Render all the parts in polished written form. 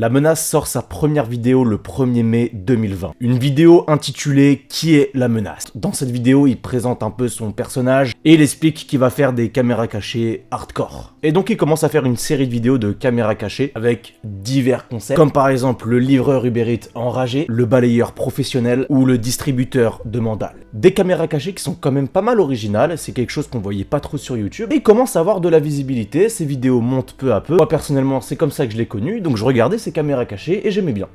La menace sort sa première vidéo le 1er mai 2020. Une vidéo intitulée « Qui est la menace ?» Dans cette vidéo, il présente un peu son personnage et il explique qu'il va faire des caméras cachées hardcore. Et donc il commence à faire une série de vidéos de caméras cachées avec divers concepts, comme par exemple le livreur Uber Eats enragé, le balayeur professionnel ou le distributeur de mandales. Des caméras cachées qui sont quand même pas mal originales, c'est quelque chose qu'on voyait pas trop sur YouTube. Et il commence à avoir de la visibilité, ces vidéos montent peu à peu. Moi personnellement, c'est comme ça que je l'ai connu, donc je regardais ses caméras cachées et j'aimais bien.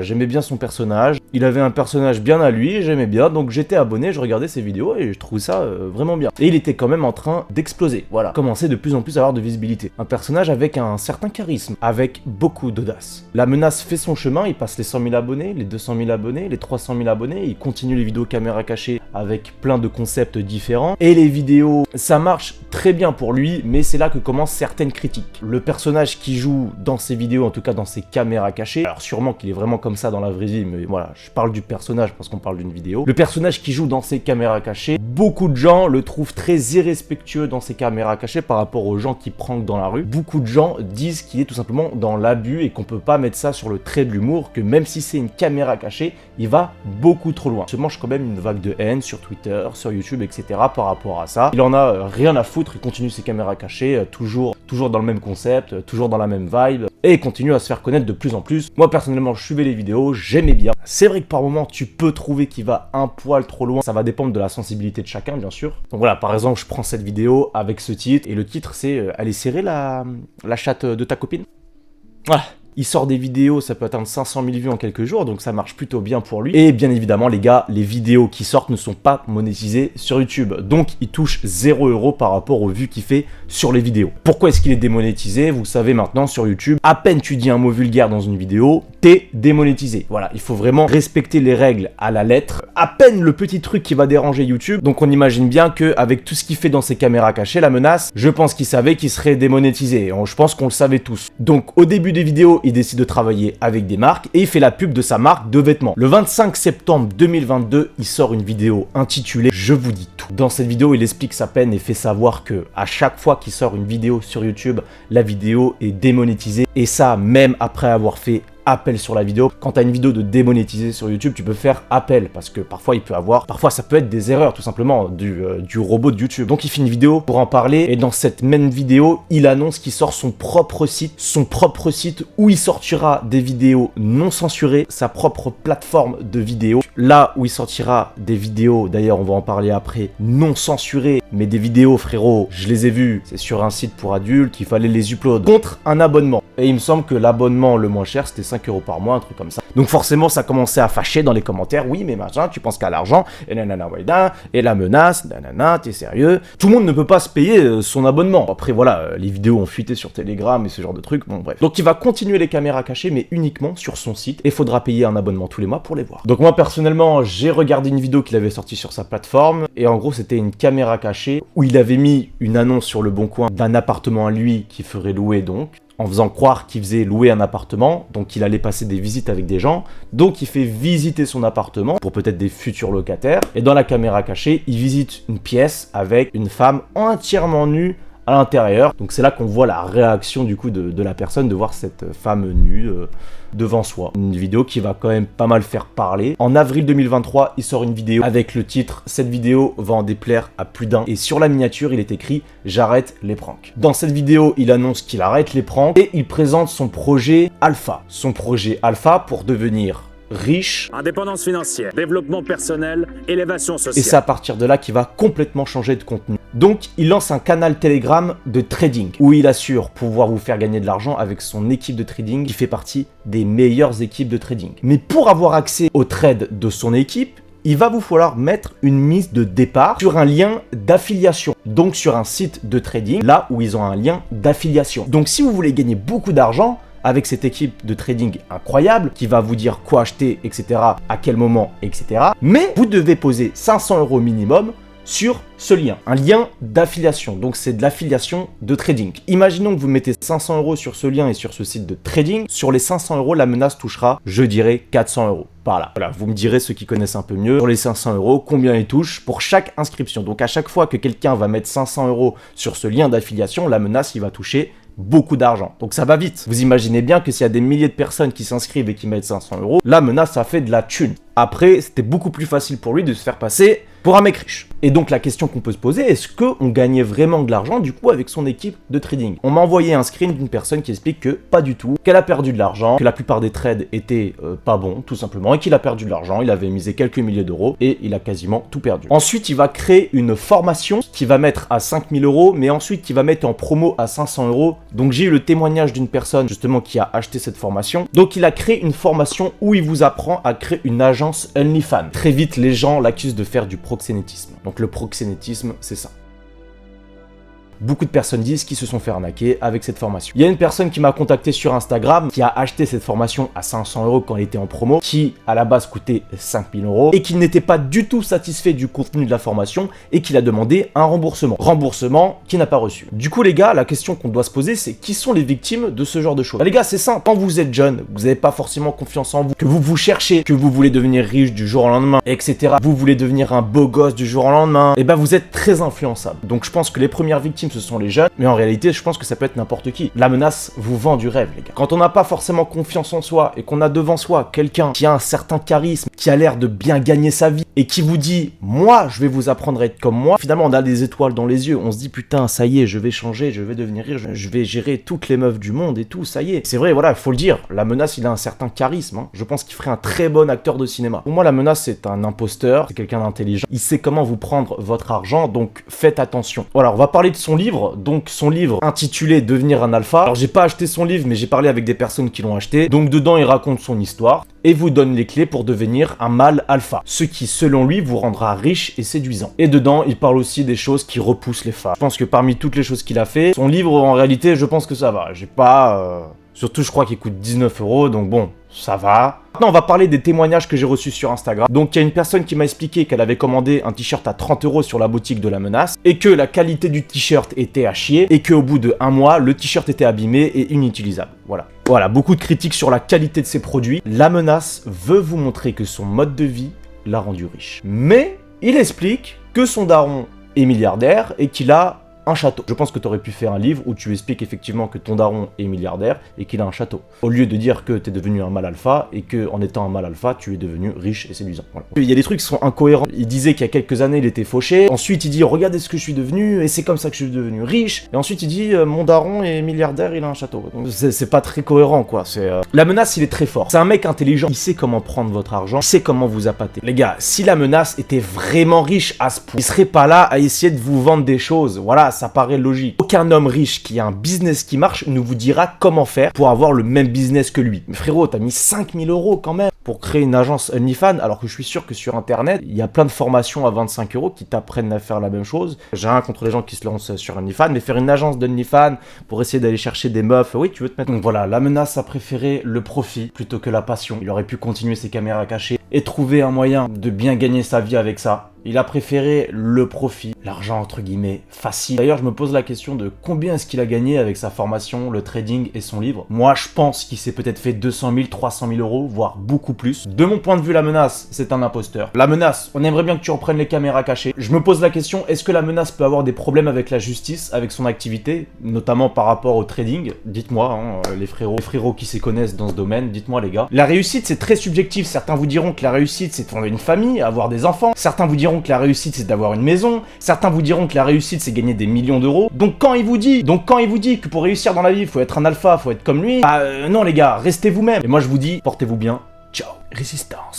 J'aimais bien son personnage. Il avait un personnage bien à lui, j'aimais bien, donc j'étais abonné, je regardais ses vidéos et je trouvais ça vraiment bien. Et il était quand même en train d'exploser, voilà. Commençait de plus en plus à avoir de visibilité. Un personnage avec un certain charisme, avec beaucoup d'audace. La menace fait son chemin, il passe les 100 000 abonnés, les 200 000 abonnés, les 300 000 abonnés, il continue les vidéos caméras cachées avec plein de concepts différents. Et les vidéos, ça marche très bien pour lui, mais c'est là que commencent certaines critiques. Le personnage qui joue dans ses vidéos, en tout cas dans ses caméras cachées, alors sûrement qu'il est vraiment comme ça dans la vraie vie, mais voilà, je parle du personnage parce qu'on parle d'une vidéo. Le personnage qui joue dans ses caméras cachées, beaucoup de gens le trouvent très irrespectueux dans ses caméras cachées par rapport aux gens qui prankent dans la rue. Beaucoup de gens disent qu'il est tout simplement dans l'abus et qu'on peut pas mettre ça sur le trait de l'humour, que même si c'est une caméra cachée, il va beaucoup trop loin. Il se mange quand même une vague de haine sur Twitter, sur YouTube, etc. par rapport à ça. Il en a rien à foutre, il continue ses caméras cachées, toujours dans le même concept, toujours dans la même vibe, et il continue à se faire connaître de plus en plus. Moi personnellement, je suivais les vidéos, j'aimais bien. C'est vrai que par moments, tu peux trouver qu'il va un poil trop loin, ça va dépendre de la sensibilité de chacun, bien sûr. Donc voilà, par exemple, je prends cette vidéo avec ce titre, et le titre c'est « Allez serrer la chatte de ta copine ?» Voilà. Il sort des vidéos, ça peut atteindre 500 000 vues en quelques jours, donc ça marche plutôt bien pour lui. Et bien évidemment, les gars, les vidéos qui sortent ne sont pas monétisées sur YouTube. Donc, il touche 0 € par rapport aux vues qu'il fait sur les vidéos. Pourquoi est-ce qu'il est démonétisé? Vous savez maintenant, sur YouTube, à peine tu dis un mot vulgaire dans une vidéo, t'es démonétisé. Voilà, il faut vraiment respecter les règles à la lettre. À peine le petit truc qui va déranger YouTube. Donc, on imagine bien qu'avec tout ce qu'il fait dans ses caméras cachées, la menace, je pense qu'il savait qu'il serait démonétisé. Je pense qu'on le savait tous. Donc, au début des vidéos, il décide de travailler avec des marques et il fait la pub de sa marque de vêtements. Le 25 septembre 2022, il sort une vidéo intitulée « Je vous dis tout ». Dans cette vidéo, il explique sa peine et fait savoir que à chaque fois qu'il sort une vidéo sur YouTube, la vidéo est démonétisée et ça même après avoir fait appel sur la vidéo. Quand tu as une vidéo de démonétisée sur YouTube, tu peux faire appel parce que parfois ça peut être des erreurs tout simplement du robot de YouTube. Donc il fait une vidéo pour en parler et dans cette même vidéo, il annonce qu'il sort son propre site où il sortira des vidéos non censurées, sa propre plateforme de vidéos. Là où il sortira des vidéos, d'ailleurs on va en parler après, non censurées, mais des vidéos frérot, je les ai vues, c'est sur un site pour adultes, il fallait les upload contre un abonnement. Et il me semble que l'abonnement le moins cher c'était 5 € par mois, un truc comme ça. Donc forcément ça commençait à fâcher dans les commentaires, oui mais machin, tu penses qu'à l'argent, et nanana, et la menace, nanana, t'es sérieux. Tout le monde ne peut pas se payer son abonnement. Après voilà, les vidéos ont fuité sur Telegram et ce genre de trucs, bon bref. Donc il va continuer les caméras cachées mais uniquement sur son site et faudra payer un abonnement tous les mois pour les voir. Donc moi personnellement j'ai regardé une vidéo qu'il avait sortie sur sa plateforme et en gros c'était une caméra cachée où il avait mis une annonce sur le Bon Coin d'un appartement à lui qui ferait louer donc, en faisant croire qu'il faisait louer un appartement, donc il allait passer des visites avec des gens, donc il fait visiter son appartement pour peut-être des futurs locataires, et dans la caméra cachée, il visite une pièce avec une femme entièrement nue à l'intérieur, donc c'est là qu'on voit la réaction du coup de la personne de voir cette femme nue devant soi. Une vidéo qui va quand même pas mal faire parler. En avril 2023, il sort une vidéo avec le titre « Cette vidéo va en déplaire à plus d'un » et sur la miniature, il est écrit « J'arrête les pranks ». Dans cette vidéo, il annonce qu'il arrête les pranks et il présente son projet Alpha. Son projet Alpha pour devenir riche, indépendance financière, développement personnel, élévation sociale. Et c'est à partir de là qu'il va complètement changer de contenu. Donc, il lance un canal Telegram de trading où il assure pouvoir vous faire gagner de l'argent avec son équipe de trading qui fait partie des meilleures équipes de trading. Mais pour avoir accès au trade de son équipe, il va vous falloir mettre une mise de départ sur un lien d'affiliation. Donc sur un site de trading, là où ils ont un lien d'affiliation. Donc si vous voulez gagner beaucoup d'argent, avec cette équipe de trading incroyable qui va vous dire quoi acheter, etc., à quel moment, etc. Mais vous devez poser 500 € minimum sur ce lien, un lien d'affiliation. Donc c'est de l'affiliation de trading. Imaginons que vous mettez 500 € sur ce lien et sur ce site de trading. Sur les 500 €, la menace touchera, je dirais, 400 € par là. Voilà, vous me direz, ceux qui connaissent un peu mieux, sur les 500 €, combien il touche pour chaque inscription. Donc à chaque fois que quelqu'un va mettre 500 € sur ce lien d'affiliation, la menace, il va toucher beaucoup d'argent. Donc ça va vite. Vous imaginez bien que s'il y a des milliers de personnes qui s'inscrivent et qui mettent 500 €, la menace, ça fait de la thune. Après, c'était beaucoup plus facile pour lui de se faire passer pour un mec riche. Et donc la question qu'on peut se poser, est-ce qu'on gagnait vraiment de l'argent du coup avec son équipe de trading? On m'a envoyé un screen d'une personne qui explique que pas du tout, qu'elle a perdu de l'argent, que la plupart des trades étaient pas bons tout simplement, et qu'il a perdu de l'argent, il avait misé quelques milliers d'euros et il a quasiment tout perdu. Ensuite, il va créer une formation qui va mettre à 5000 €, mais ensuite qui va mettre en promo à 500 €. Donc j'ai eu le témoignage d'une personne justement qui a acheté cette formation. Donc il a créé une formation où il vous apprend à créer une agence OnlyFans. Très vite, les gens l'accusent de faire du proxénétisme. Donc le proxénétisme, c'est ça. Beaucoup de personnes disent qu'ils se sont fait arnaquer avec cette formation. Il y a une personne qui m'a contacté sur Instagram qui a acheté cette formation à 500 € quand elle était en promo, qui à la base coûtait 5000 € et qui n'était pas du tout satisfait du contenu de la formation et qui a demandé un remboursement. Remboursement qui n'a pas reçu. Du coup les gars, la question qu'on doit se poser, c'est qui sont les victimes de ce genre de choses? Les gars, c'est simple. Quand vous êtes jeune, vous n'avez pas forcément confiance en vous, que vous vous cherchez, que vous voulez devenir riche du jour au lendemain, etc. Vous voulez devenir un beau gosse du jour au lendemain, et ben vous êtes très influençable. Donc je pense que les premières victimes ce sont les jeunes, mais en réalité je pense que ça peut être n'importe qui. La menace vous vend du rêve les gars. Quand on n'a pas forcément confiance en soi et qu'on a devant soi quelqu'un qui a un certain charisme, qui a l'air de bien gagner sa vie et qui vous dit moi je vais vous apprendre à être comme moi, finalement on a des étoiles dans les yeux, on se dit putain ça y est je vais changer, je vais devenir riche, je vais gérer toutes les meufs du monde et tout, ça y est. C'est vrai, voilà, il faut le dire, la menace il a un certain charisme, hein. Je pense qu'il ferait un très bon acteur de cinéma. Pour moi la menace c'est un imposteur, c'est quelqu'un d'intelligent, il sait comment vous prendre votre argent, donc faites attention. Voilà, on va parler de son livre. Donc son livre intitulé Devenir un alpha. Alors j'ai pas acheté son livre mais j'ai parlé avec des personnes qui l'ont acheté. Donc dedans il raconte son histoire et vous donne les clés pour devenir un mâle alpha. Ce qui selon lui vous rendra riche et séduisant. Et dedans il parle aussi des choses qui repoussent les femmes. Je pense que parmi toutes les choses qu'il a fait, son livre en réalité je pense que ça va. J'ai pas... Surtout je crois qu'il coûte 19 € donc bon, ça va. Maintenant on va parler des témoignages que j'ai reçus sur Instagram. Donc il y a une personne qui m'a expliqué qu'elle avait commandé un t-shirt à 30 € sur la boutique de la menace et que la qualité du t-shirt était à chier et qu'au bout de 1 mois le t-shirt était abîmé et inutilisable. Voilà, beaucoup de critiques sur la qualité de ses produits. La menace veut vous montrer que son mode de vie l'a rendu riche. Mais il explique que son daron est milliardaire et qu'il a un château. Je pense que tu aurais pu faire un livre où tu expliques effectivement que ton daron est milliardaire et qu'il a un château. Au lieu de dire que tu es devenu un mâle alpha et que en étant un mâle alpha, tu es devenu riche et séduisant. Voilà. Il y a des trucs qui sont incohérents. Il disait qu'il y a quelques années, il était fauché. Ensuite, il dit regardez ce que je suis devenu et c'est comme ça que je suis devenu riche. Et ensuite, il dit mon daron est milliardaire, il a un château. C'est pas très cohérent quoi. La menace, il est très fort. C'est un mec intelligent. Il sait comment prendre votre argent. Il sait comment vous appâter. Les gars, si la menace était vraiment riche à ce point, il serait pas là à essayer de vous vendre des choses. Voilà, ça paraît logique. Aucun homme riche qui a un business qui marche ne vous dira comment faire pour avoir le même business que lui. Mais frérot, t'as mis 5000 € quand même pour créer une agence OnlyFans, alors que je suis sûr que sur internet, il y a plein de formations à 25 € qui t'apprennent à faire la même chose. J'ai rien contre les gens qui se lancent sur OnlyFans, mais faire une agence d'OnlyFans pour essayer d'aller chercher des meufs, oui, tu veux te mettre... Donc voilà, la menace a préféré le profit plutôt que la passion. Il aurait pu continuer ses caméras cachées et trouver un moyen de bien gagner sa vie avec ça. Il a préféré le profit, l'argent entre guillemets facile. D'ailleurs, je me pose la question de combien est-ce qu'il a gagné avec sa formation, le trading et son livre. Moi, je pense qu'il s'est peut-être fait 200 000, 300 000 €, voire beaucoup plus. De mon point de vue, la menace, c'est un imposteur. La menace, on aimerait bien que tu reprennes les caméras cachées. Je me pose la question, est-ce que la menace peut avoir des problèmes avec la justice, avec son activité, notamment par rapport au trading? Dites-moi, hein, les frérots qui s'y connaissent dans ce domaine, dites-moi les gars. La réussite, c'est très subjectif. Certains vous diront que la réussite, c'est de fonder une famille, avoir des enfants. Certains vous diront que la réussite c'est d'avoir une maison, certains vous diront que la réussite c'est gagner des millions d'euros. Donc quand il vous dit que pour réussir dans la vie, il faut être un alpha, faut être comme lui, non les gars, restez vous-même. Et moi je vous dis, portez-vous bien, ciao, résistance.